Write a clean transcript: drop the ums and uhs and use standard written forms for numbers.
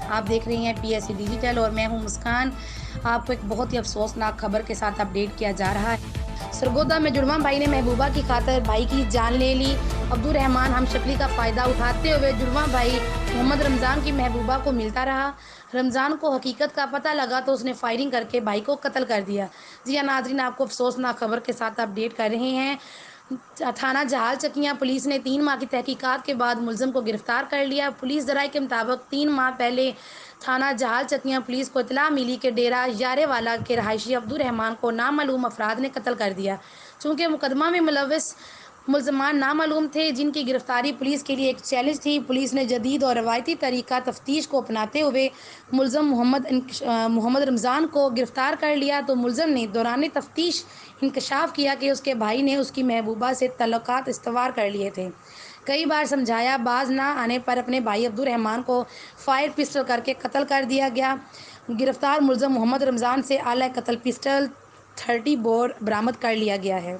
آپ دیکھ رہی ہیں پی ایس سی ڈیجیٹل اور میں ہوں مسکان۔ آپ کو ایک بہت ہی افسوسناک خبر کے ساتھ اپڈیٹ کیا جا رہا ہے۔ سرگودا میں جڑواں بھائی نے محبوبہ کی خاطر بھائی کی جان لے لی۔ عبدالرحمان ہم شکلی کا فائدہ اٹھاتے ہوئے جڑواں بھائی محمد رمضان کی محبوبہ کو ملتا رہا۔ رمضان کو حقیقت کا پتہ لگا تو اس نے فائرنگ کر کے بھائی کو قتل کر دیا۔ جی ہاں ناظرین، آپ کو افسوسناک خبر کے ساتھ اپڈیٹ کر رہے ہیں۔ تھانہ جہال چکیاں پولیس نے 3 ماہ کی تحقیقات کے بعد ملزم کو گرفتار کر لیا۔ پولیس ذرائع کے مطابق 3 ماہ پہلے تھانہ جہال چکیاں پولیس کو اطلاع ملی کہ ڈیرہ یارے والا کے رہائشی عبدالرحمان کو نامعلوم افراد نے قتل کر دیا۔ چونکہ مقدمہ میں ملوث ملزمان نامعلوم تھے، جن کی گرفتاری پولیس کے لیے ایک چیلنج تھی، پولیس نے جدید اور روایتی طریقہ تفتیش کو اپناتے ہوئے ملزم محمد رمضان کو گرفتار کر لیا تو ملزم نے دوران تفتیش انکشاف کیا کہ اس کے بھائی نے اس کی محبوبہ سے تعلقات استوار کر لیے تھے۔ کئی بار سمجھایا، باز نہ آنے پر اپنے بھائی عبدالرحمان کو فائر پسٹل کر کے قتل کر دیا گیا۔ گرفتار ملزم محمد رمضان سے آلہ قتل پسٹل 30 بور برآمد کر لیا گیا ہے۔